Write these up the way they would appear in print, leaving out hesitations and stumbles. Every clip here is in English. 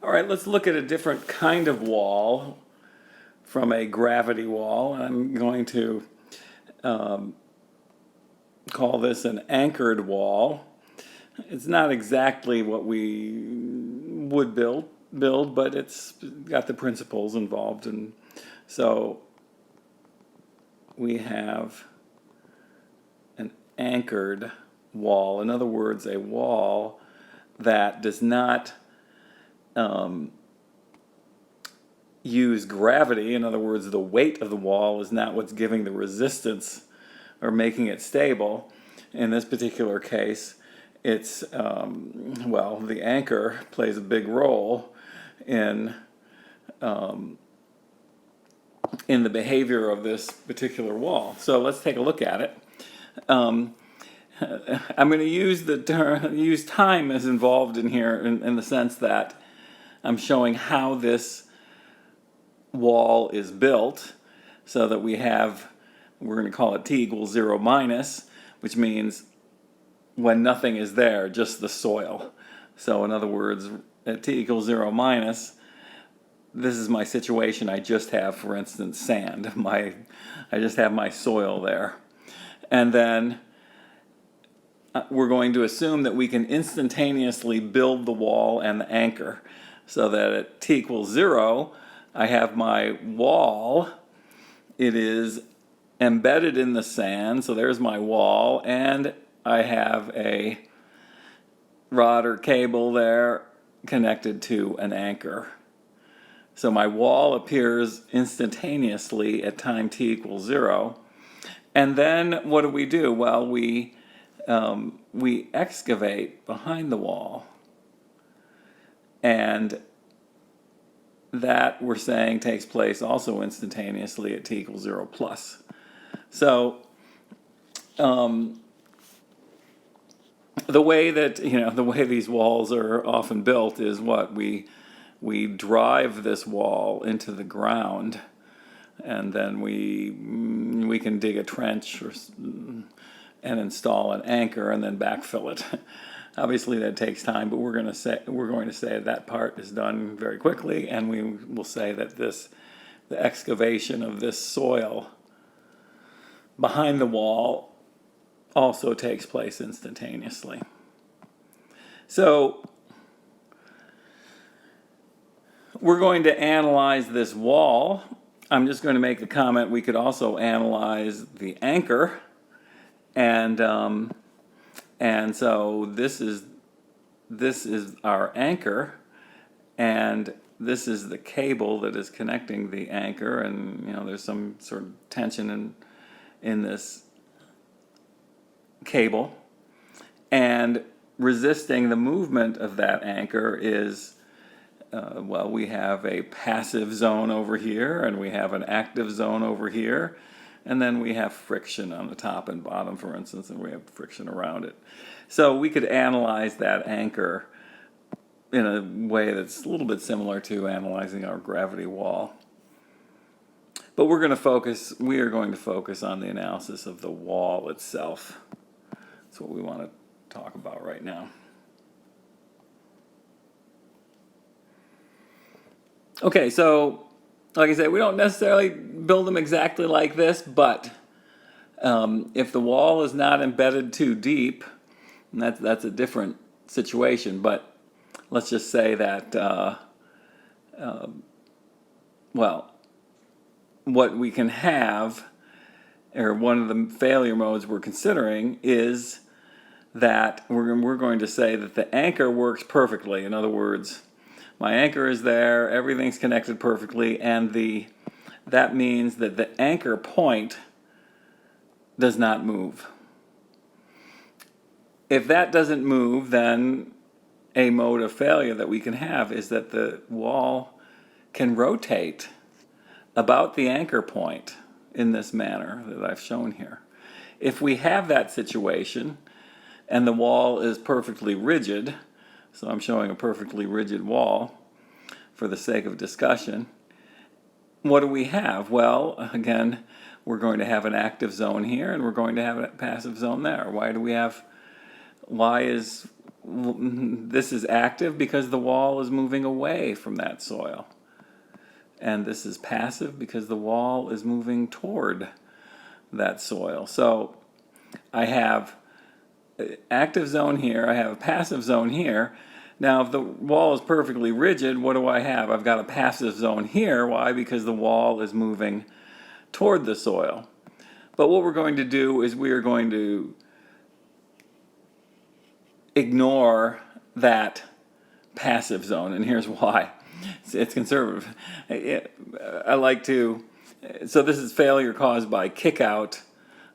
All right, let's look at a different kind of wall from a gravity wall. I'm going to call this an anchored wall. It's not exactly what we would build, but it's got the principles involved. And so we have an anchored wall. In other words, a wall that does not use gravity. In other words, the weight of the wall is not what's giving the resistance or making it stable. In this particular case, it's, the anchor plays a big role in the behavior of this particular wall. So let's take a look at it. I'm going to use time as involved in here in the sense that I'm showing how this wall is built so that we're going to call it t equals 0 minus, which means when nothing is there, just the soil. So in other words, at t equals 0 minus, this is my situation. I just have, for instance, sand. I just have my soil there. And then we're going to assume that we can instantaneously build the wall and the anchor so that at t equals 0, I have my wall. It is embedded in the sand, so there's my wall, and I have a rod or cable there connected to an anchor. So my wall appears instantaneously at time t equals 0. And then what do? Well, we excavate behind the wall. And that, we're saying, takes place also instantaneously at t equals 0 plus. So the way these walls are often built is what? We drive this wall into the ground, and then we can dig a trench and install an anchor and then backfill it. Obviously that takes time, but we're going to say that part is done very quickly, and we will say that the excavation of this soil behind the wall also takes place instantaneously. So we're going to analyze this wall. I'm just going to make the comment we could also analyze the anchor, and so this is our anchor, and this is the cable that is connecting the anchor, and there's some sort of tension in this cable, and resisting the movement of that anchor is we have a passive zone over here, and we have an active zone over here, and then we have friction on the top and bottom, for instance, and we have friction around it. So we could analyze that anchor in a way that's a little bit similar to analyzing our gravity wall. But we are going to focus on the analysis of the wall itself. That's what we want to talk about right now. Okay, so like I said, we don't necessarily build them exactly like this, but if the wall is not embedded too deep, and that's a different situation, but let's just say that, what we can have, or one of the failure modes we're considering, is that we're going to say that the anchor works perfectly. In other words, my anchor is there, everything's connected perfectly, and that means that the anchor point does not move. If that doesn't move, then a mode of failure that we can have is that the wall can rotate about the anchor point in this manner that I've shown here. If we have that situation and the wall is perfectly rigid, so I'm showing a perfectly rigid wall for the sake of discussion, what do we have? Well, again, we're going to have an active zone here, and we're going to have a passive zone there. Why is this is active because the wall is moving away from that soil. And this is passive because the wall is moving toward that soil. So I have active zone here, I have a passive zone here. Now if the wall is perfectly rigid, what do I have? I've got a passive zone here. Why? Because the wall is moving toward the soil. But what we're going to do is we are going to ignore that passive zone, and here's why. It's conservative. I like to, so this is failure caused by kick out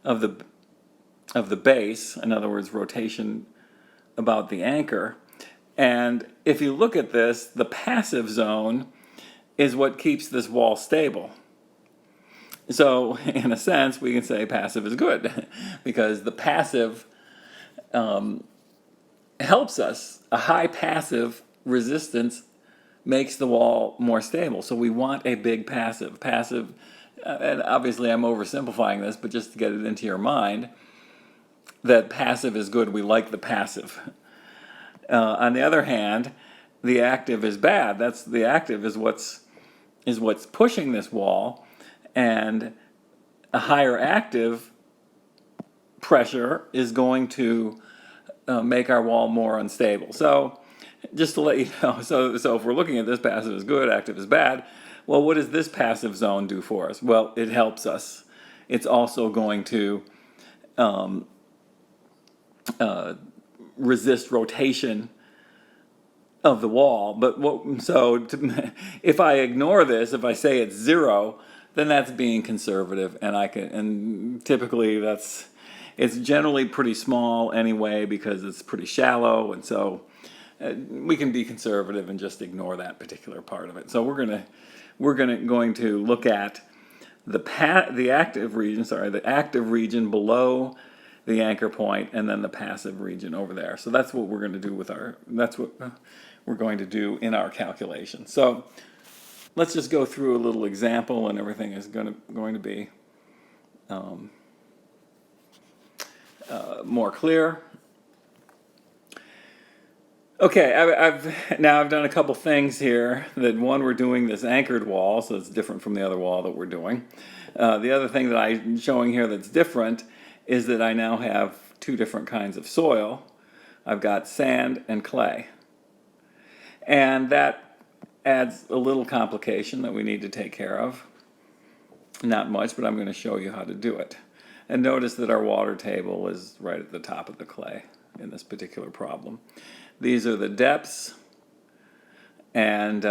of the base, in other words, rotation about the anchor. And if you look at this, the passive zone is what keeps this wall stable. So in a sense, we can say passive is good because the passive helps us. A high passive resistance makes the wall more stable. So we want a big passive. Passive, and obviously I'm oversimplifying this, but just to get it into your mind, that passive is good. We like the passive. On the other hand, the active is bad. That's the active is what's pushing this wall, and a higher active pressure is going to make our wall more unstable. So just to let you know, so if we're looking at this, passive is good, active is bad. Well, what does this passive zone do for us? Well, it helps us. It's also going to resist rotation of the wall. But if I ignore this, if I say it's 0, then that's being conservative, and typically it's generally pretty small anyway because it's pretty shallow, and so we can be conservative and just ignore that particular part of it. So we're going to look at the active region below the anchor point, and then the passive region over there. So that's what we're going to do that's what we're going to do in our calculation. So let's just go through a little example, and everything is going to be more clear. Okay, I've done a couple things here. That one, we're doing this anchored wall, so it's different from the other wall that we're doing. The other thing that I'm showing here that's different is that I now have two different kinds of soil. I've got sand and clay. And that adds a little complication that we need to take care of. Not much, but I'm going to show you how to do it. And notice that our water table is right at the top of the clay in this particular problem. These are the depths, and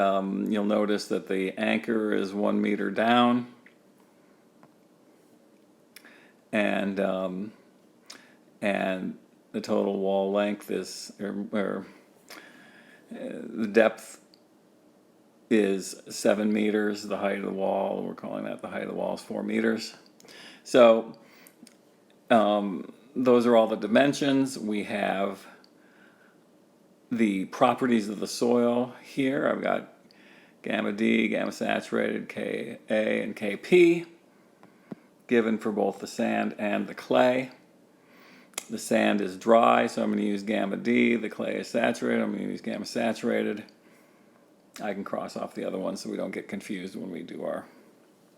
you'll notice that the anchor is 1 meter down, and the total wall length is, the depth is 7 meters. The height of the wall, we're calling that the height of the wall, is 4 meters. So those are all the dimensions. We have the properties of the soil here. I've got gamma D, gamma saturated, Ka, and Kp given for both the sand and the clay. The sand is dry, so I'm going to use gamma D. The clay is saturated, I'm going to use gamma saturated. I can cross off the other ones so we don't get confused when we do our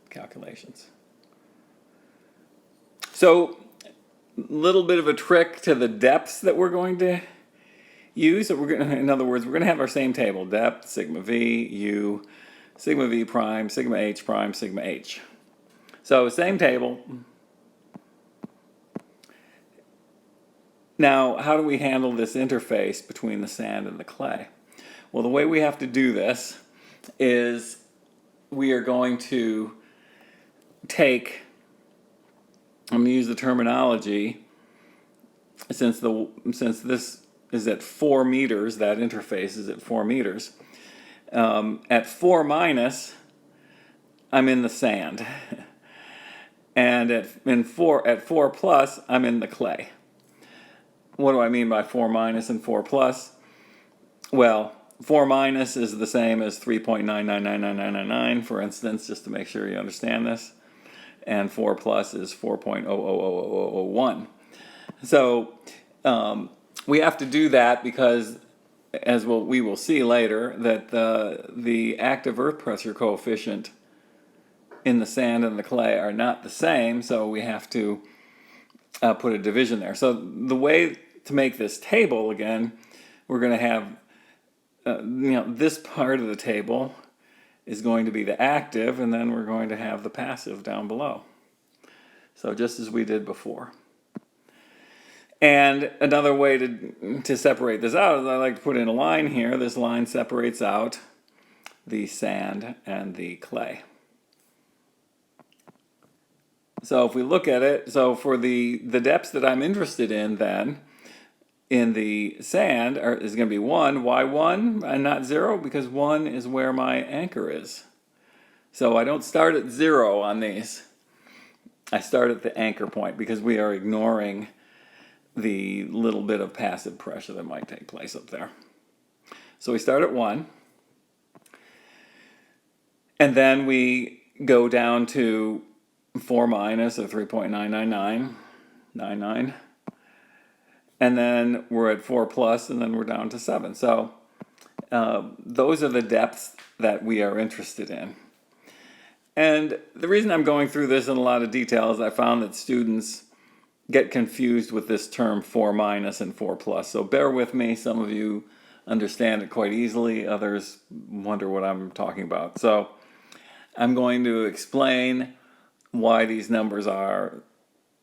calculations. So, little bit of a trick to the depths that we're going to use. So in other words, we're going to have our same table: depth, sigma v, u, sigma v prime, sigma h prime, sigma h. So same table. Now, how do we handle this interface between the sand and the clay? Well, the way we have to do this is we are going to take, I'm going to use the terminology, since this is at 4 meters, that interface is at 4 meters. At 4 minus, I'm in the sand. And at 4 plus, I'm in the clay. What do I mean by 4 minus and 4 plus? Well, 4 minus is the same as 3.9999999, for instance, just to make sure you understand this. And 4 plus is 4.000001. So we have to do that because, as we will see later, that the active earth pressure coefficient in the sand and the clay are not the same, so we have to put a division there. So the way to make this table, again, we're going to have, this part of the table is going to be the active, and then we're going to have the passive down below. So just as we did before. And another way to separate this out is I like to put in a line here. This line separates out the sand and the clay. So if we look at it, so for the depths that I'm interested in then, in the sand is going to be 1. Why 1 and not 0? Because 1 is where my anchor is. So I don't start at 0 on these. I start at the anchor point because we are ignoring the little bit of passive pressure that might take place up there. So we start at 1. And then we go down to 4 minus or 3.99999. And then we're at 4 plus, and then we're down to 7. So those are the depths that we are interested in. And the reason I'm going through this in a lot of detail is I found that students get confused with this term 4 minus and 4 plus. So bear with me. Some of you understand it quite easily. Others wonder what I'm talking about. So I'm going to explain why these numbers are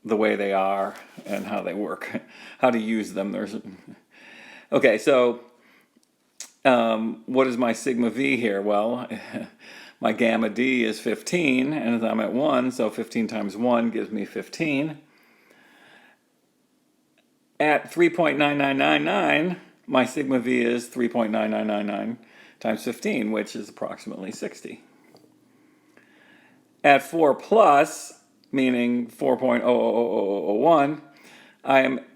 the way they are and how they work, how to use them. Okay, so what is my sigma v here? Well, my gamma d is 15, and I'm at 1, so 15 times 1 gives me 15. At 3.9999, my sigma v is 3.9999 times 15, which is approximately 60. At 4 plus, meaning 4.00001,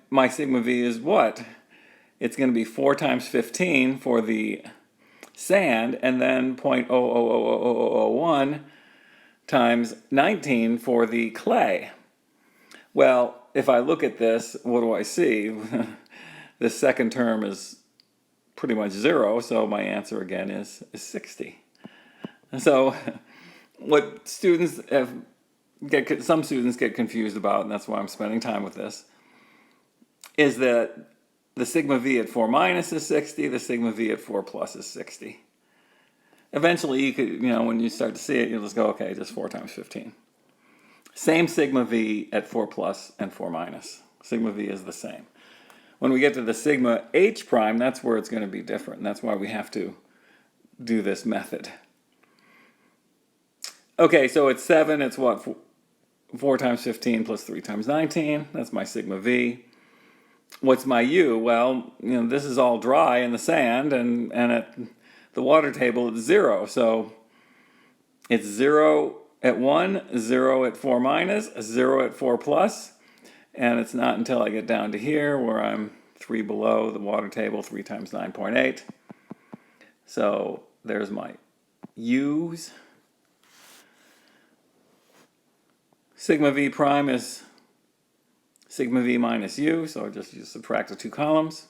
my sigma v is what? It's going to be 4 times 15 for the sand, and then 0.00001 times 19 for the clay. Well, if I look at this, what do I see? The second term is pretty much 0, so my answer again is 60. So what students some students get confused about, and that's why I'm spending time with this, is that the sigma v at 4 minus is 60, the sigma v at 4 plus is 60. Eventually, you could, when you start to see it, you'll just go, okay, just 4 times 15. Same sigma v at 4 plus and 4 minus. Sigma v is the same. When we get to the sigma h prime, that's where it's going to be different, and that's why we have to do this method. Okay, so it's 7, it's what? 4 times 15 plus 3 times 19. That's my sigma v. What's my u? Well, this is all dry in the sand, and at the water table it's 0. So it's 0 at 1, 0 at 4 minus, 0 at 4 plus, and it's not until I get down to here where I'm 3 below the water table, 3 times 9.8. So there's my u's. Sigma v prime is sigma v minus u, so I just subtract the 2 columns.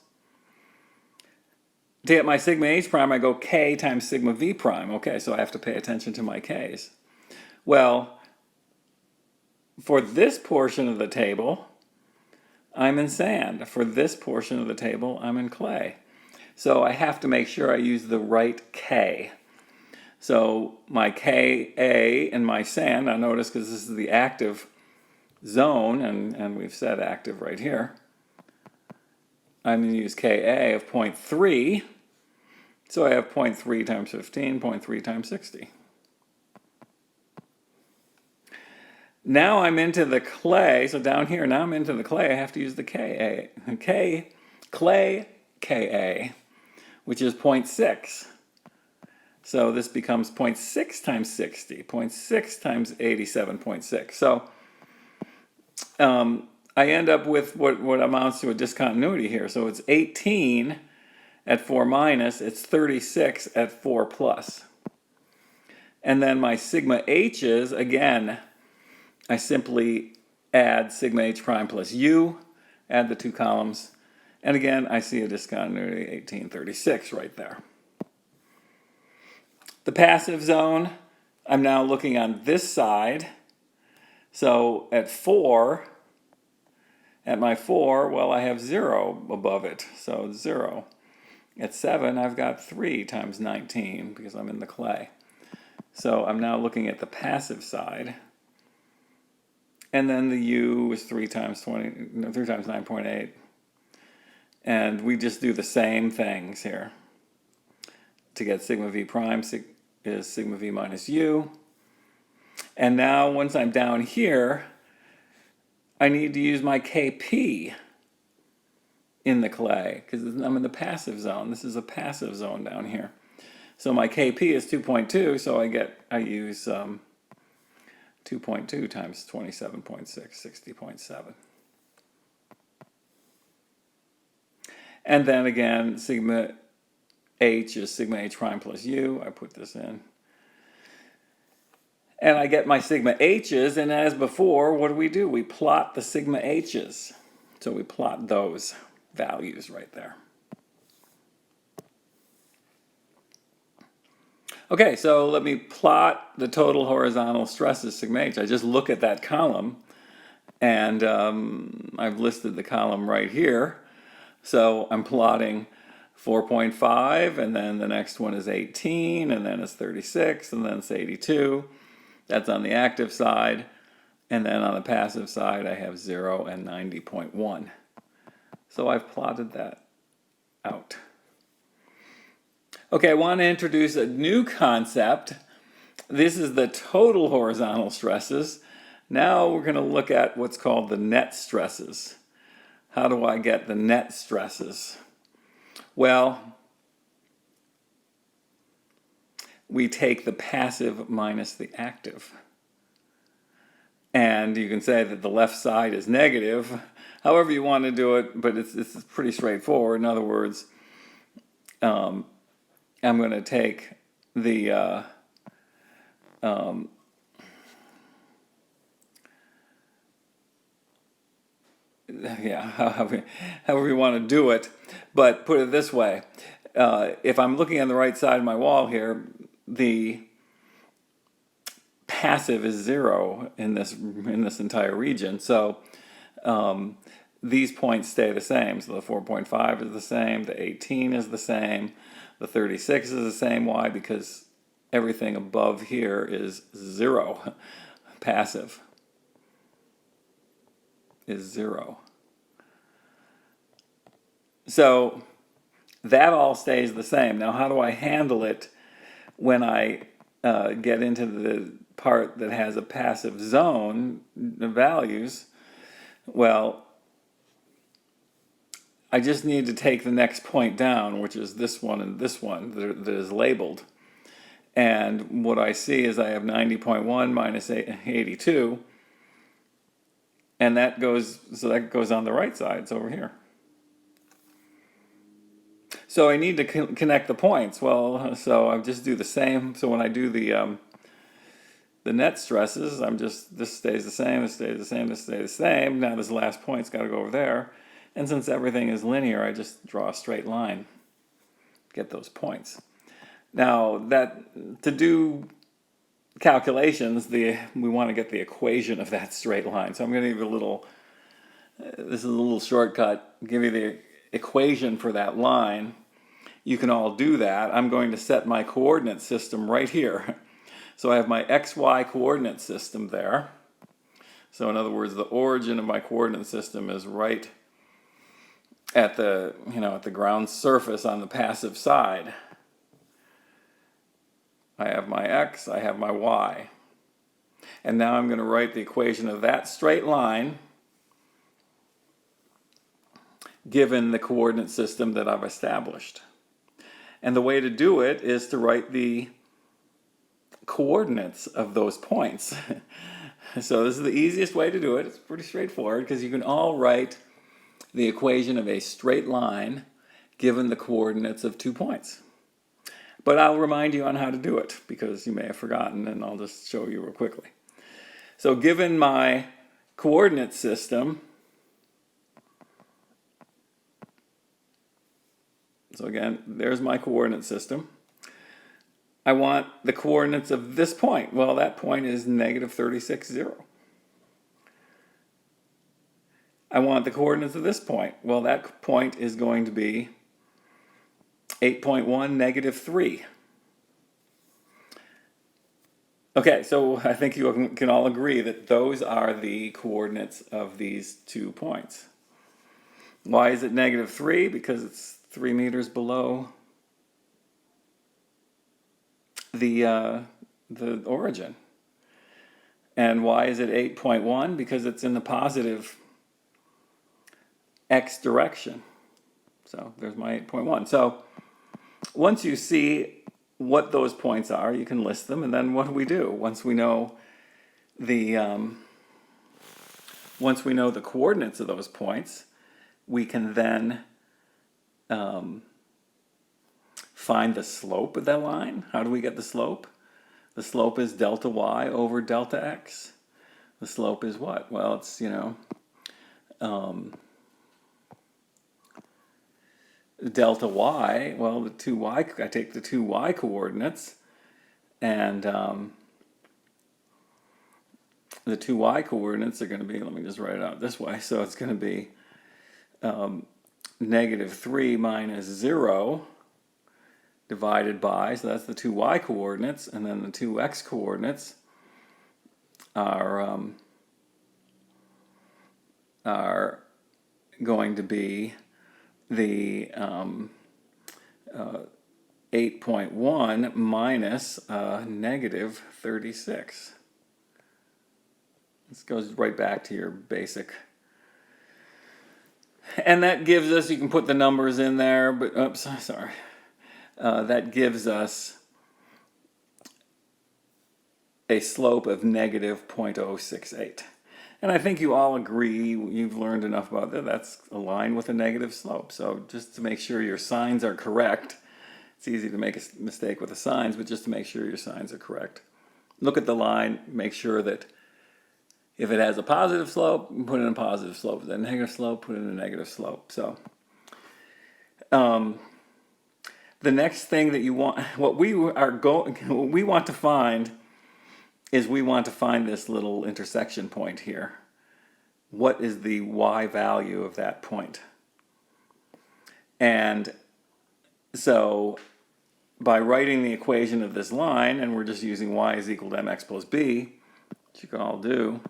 To get my sigma h prime, I go k times sigma v prime. Okay, so I have to pay attention to my k's. Well, for this portion of the table, I'm in sand. For this portion of the table, I'm in clay. So I have to make sure I use the right k. So my Ka in my sand, now notice because this is the active zone, and we've said active right here, I'm going to use Ka of 0.3. So I have 0.3 times 15, 0.3 times 60. Now I'm into the clay, so down here, now I'm into the clay, I have to use the clay Ka, which is 0.6. So this becomes 0.6 times 60, 0.6 times 87.6. So I end up with what amounts to a discontinuity here. So it's 18 at 4 minus, it's 36 at 4 plus. And then my sigma h's, again, I simply add sigma h prime plus u, add the 2 columns, And again, I see a discontinuity 1836 right there. The passive zone, I'm now looking on this side. So at 4, at my 4, well, I have 0 above it, so it's 0. At 7, I've got 3 times 19 because I'm in the clay. So I'm now looking at the passive side. And then the U is 3 times 20, no, 3 times 9.8. And we just do the same things here. To get sigma V prime is sigma V minus U. And now once I'm down here, I need to use my Kp in the clay because I'm in the passive zone. This is a passive zone down here. So my Kp is 2.2, so I use 2.2 times 27.6, 60.7. And then again, sigma h is sigma h prime plus u. I put this in. And I get my sigma h's, and as before, what do? We plot the sigma h's. So we plot those values right there. Okay, so let me plot the total horizontal stresses sigma h. I just look at that column, and I've listed the column right here. So I'm plotting 4.5, and then the next one is 18, and then it's 36, and then it's 82. That's on the active side. And then on the passive side, I have 0 and 90.1. So I've plotted that out. Okay, I want to introduce a new concept. This is the total horizontal stresses. Now we're going to look at what's called the net stresses. How do I get the net stresses? Well, we take the passive minus the active. And you can say that the left side is negative, however you want to do it, but it's pretty straightforward. In other words, I'm going to take the however you want to do it, but put it this way. If I'm looking on the right side of my wall here, the passive is 0 in this entire region. So these points stay the same. So the 4.5 is the same, the 18 is the same, the 36 is the same. Why? Because everything above here is 0. Passive is 0. So that all stays the same. Now, how do I handle it when I get into the part that has a passive zone, the values? Well, I just need to take the next point down, which is this one and this one that is labeled. And what I see is I have 90.1 minus 82. And that goes on the right side. It's over here. So I need to connect the points. Well, so I just do the same. So when I do the net stresses, this stays the same, this stays the same, this stays the same. Now this last point's got to go over there. And since everything is linear, I just draw a straight line, get those points. Now, to do calculations, we want to get the equation of that straight line. So I'm going to give you this is a little shortcut, give you the equation for that line. You can all do that. I'm going to set my coordinate system right here. So I have my XY coordinate system there. So in other words, the origin of my coordinate system is right at the ground surface on the passive side. I have my X, I have my Y. And now I'm going to write the equation of that straight line given the coordinate system that I've established. And the way to do it is to write the coordinates of those points. So this is the easiest way to do it. It's pretty straightforward because you can all write the equation of a straight line given the coordinates of 2 points. But I'll remind you on how to do it because you may have forgotten, and I'll just show you real quickly. So given my coordinate system, So again, there's my coordinate system. I want the coordinates of this point. Well, that point is negative 36, 0. I want the coordinates of this point. Well, that point is going to be 8.1, negative 3. Okay, so I think you can all agree that those are the coordinates of these 2 points. Why is it negative 3? Because it's 3 meters below the origin. And why is it 8.1? Because it's in the positive x direction. So there's my 8.1. So once you see what those points are, you can list them, and then what do we do? Once we know the coordinates of those points, we can then find the slope of that line. How do we get the slope? The slope is delta y over delta x. The slope is what? Well, it's, delta y, well, the 2y, I take the 2y coordinates, and the 2y coordinates are going to be, let me just write it out this way, so it's going to be negative 3 minus 0 divided by, so that's the 2y coordinates, and then the 2x coordinates are going to be the 8.1 minus negative 36. This goes right back to your basic. And that gives us, you can put the numbers in there, but, oops, sorry. That gives us a slope of negative 0.068. And I think you all agree, you've learned enough about that, that's a line with a negative slope. So just to make sure your signs are correct, it's easy to make a mistake with the signs, but just to make sure your signs are correct. Look at the line, make sure that if it has a positive slope, put in a positive slope. If it's a negative slope, put in a negative slope. So the next thing that you want, what we want to find is we want to find this little intersection point here. What is the y value of that point? And so by writing the equation of this line, and we're just using y is equal to mx plus b, which you can all do,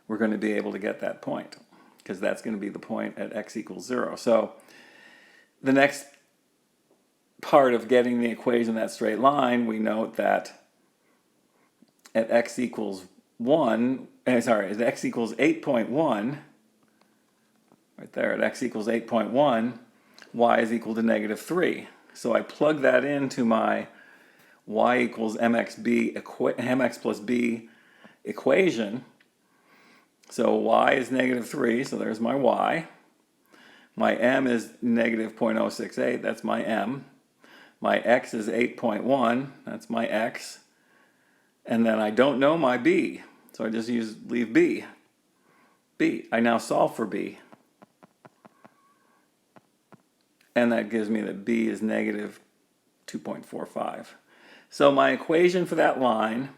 we're going to be able to get that point, because that's going to be the point at x equals 0. So the next part of getting the equation of that straight line, we note that at x equals 1, at x equals 8.1, right there, at x equals 8.1, y is equal to negative 3. So I plug that into my y equals mx plus b equation. So y is negative 3, so there's my y. My m is negative 0.068, that's my m. My x is 8.1, that's my x. And then I don't know my b, so I just leave b. I now solve for b. And that gives me that b is negative 2.45. So my equation for that line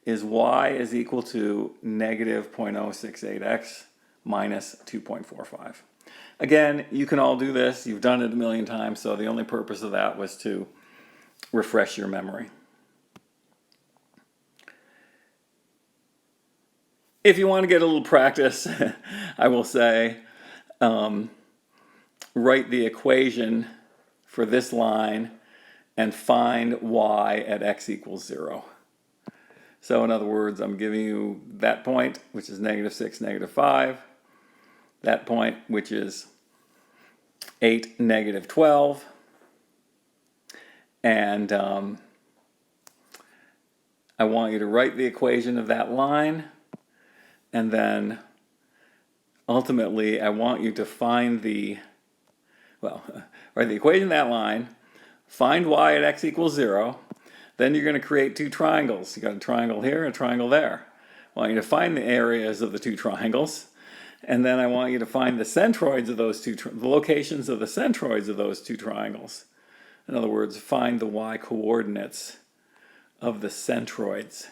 is y is equal to negative 0.068x minus 2.45. Again, you can all do this. You've done it a million times, so the only purpose of that was to refresh your memory. If you want to get a little practice, I will say, write the equation for this line and find y at x equals 0. So in other words, I'm giving you that point, which is negative 6, negative 5. That point, which is 8, negative 12. And I want you to write the equation of that line. And then ultimately, I want you to find write the equation of that line, find y at x equals 0. Then you're going to create two triangles. You got a triangle here and a triangle there. I want you to find the areas of the two triangles. And then I want you to find the centroids of those two, the locations of the centroids of those two triangles. In other words, find the y coordinates of the centroids.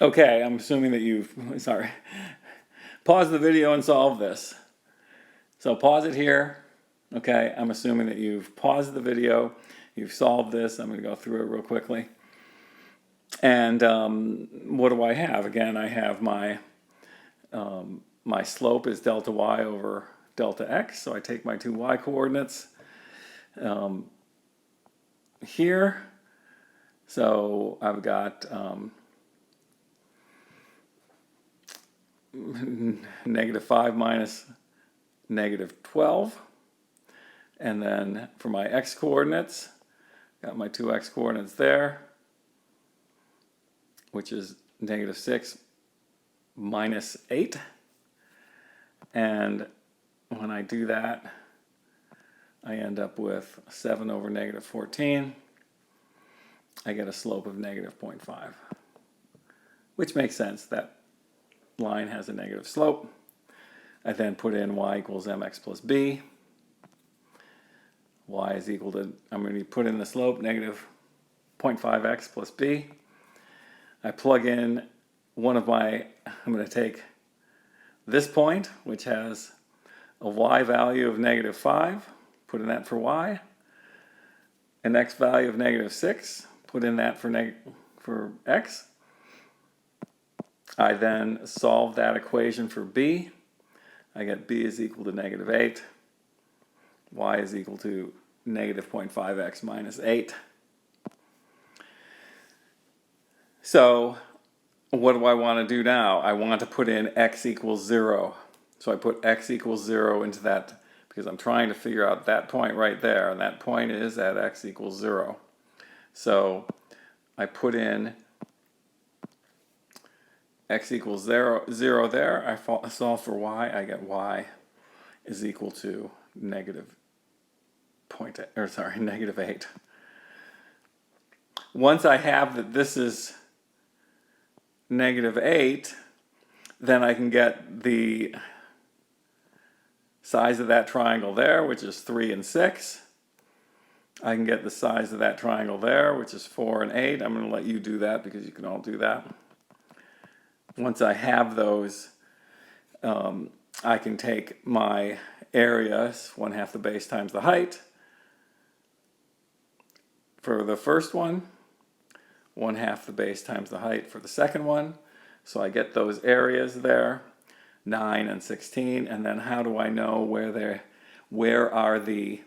Okay, I'm assuming that you've, sorry, pause the video and solve this. So pause it here. Okay, I'm assuming that you've paused the video, you've solved this. I'm going to go through it real quickly. And what do I have? Again, I have my my slope is delta y over delta x. So I take my two y coordinates here. So I've got -5 minus -12. And then for my x coordinates, got my two x coordinates there, which is -6 minus 8. And when I do that, I end up with 7 over -14. I get a slope of -0.5, which makes sense. That line has a negative slope. I then put in y equals mx plus b. Y is equal to, I'm going to put in the slope, -0.5x plus b. I plug in one of my, I'm going to take this point, which has a y value of -5, put in that for y, an x value of -6, put in that for x. I then solve that equation for b. I get b is equal to -8. Y is equal to -0.5x minus 8. So what do I want to do now? I want to put in x equals 0. So I put x equals 0 into that because I'm trying to figure out that point right there. And that point is at x equals 0. So I put in x equals 0 there. I solve for y. I get y is equal to -8. Once I have that this is -8, then I can get the size of that triangle there, which is 3 and 6. I can get the size of that triangle there, which is 4 and 8. I'm going to let you do that because you can all do that. Once I have those, I can take my areas, 1/2 the base times the height. For the first one, 1/2 the base times the height for the second one. So I get those areas there, 9 and 16. And then how do I know where are the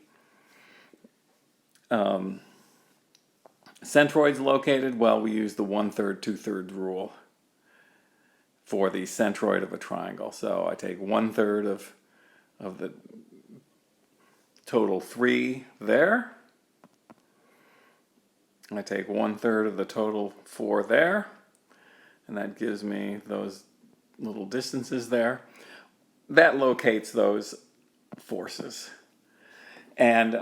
centroids located? Well, we use the 1/3, 2/3 rule for the centroid of a triangle. So I take 1/3 of the total 3 there. I take 1/3 of the total 4 there, and that gives me those little distances there. That locates those forces. And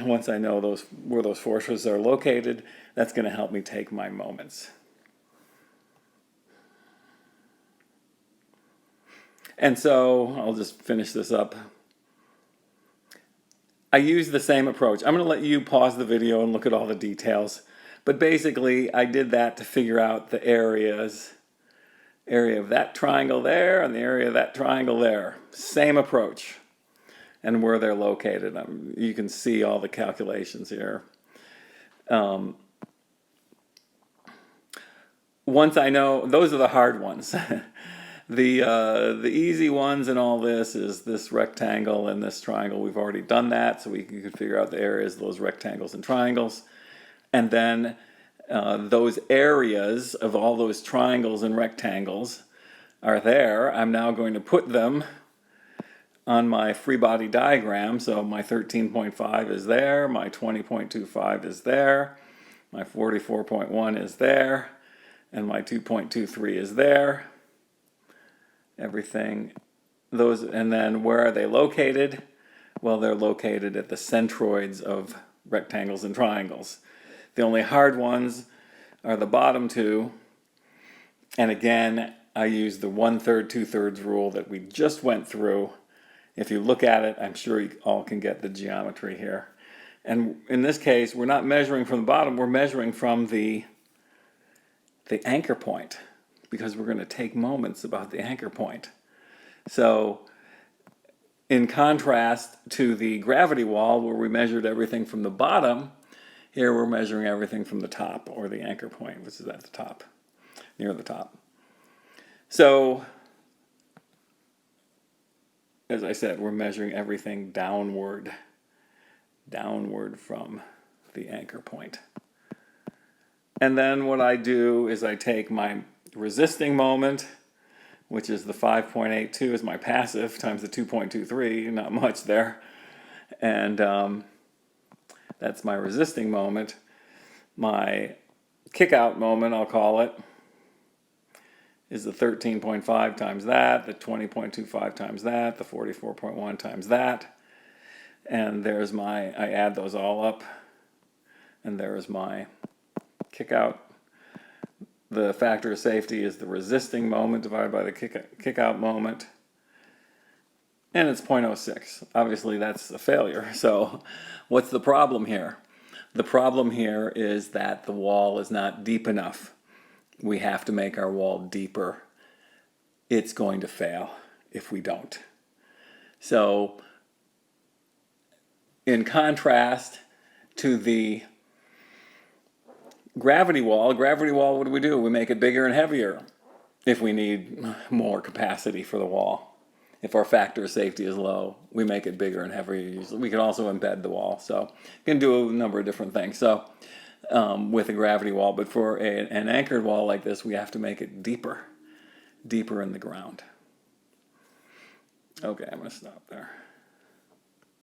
once I know where those forces are located, that's going to help me take my moments. And so I'll just finish this up. I use the same approach. I'm going to let you pause the video and look at all the details. But basically, I did that to figure out the area of that triangle there and the area of that triangle there. Same approach. And where they're located. You can see all the calculations here. Once I know, those are the hard ones. The easy ones in all this is this rectangle and this triangle. We've already done that, so we can figure out the areas of those rectangles and triangles. And then those areas of all those triangles and rectangles are there. I'm now going to put them on my free body diagram. So my 13.5 is there, my 20.25 is there, my 44.1 is there, and my 2.23 is there. Everything, those, and then where are they located? Well, they're located at the centroids of rectangles and triangles. The only hard ones are the bottom two. And again, I use the 1/3, 2/3 rule that we just went through. If you look at it, I'm sure you all can get the geometry here. And in this case, we're not measuring from the bottom, we're measuring from the anchor point, because we're going to take moments about the anchor point. So in contrast to the gravity wall, where we measured everything from the bottom, here we're measuring everything from the top, or the anchor point, which is at the top, near the top. So, as I said, we're measuring everything downward from the anchor point. And then what I do is I take my resisting moment, which is the 5.82 is my passive, times the 2.23, not much there. And that's my resisting moment. My kick-out moment, I'll call it, is the 13.5 times that, the 20.25 times that, the 44.1 times that. And there's my, I add those all up, and there's my kick-out. The factor of safety is the resisting moment divided by the kick-out moment. And it's 0.06. Obviously, that's a failure. So what's the problem here? The problem here is that the wall is not deep enough. We have to make our wall deeper. It's going to fail if we don't. So in contrast to the gravity wall, what do? We make it bigger and heavier if we need more capacity for the wall. If our factor of safety is low, we make it bigger and heavier. We can also embed the wall. So you can do a number of different things. So with a gravity wall, but for an anchored wall like this, we have to make it deeper in the ground. Okay, I'm going to stop there.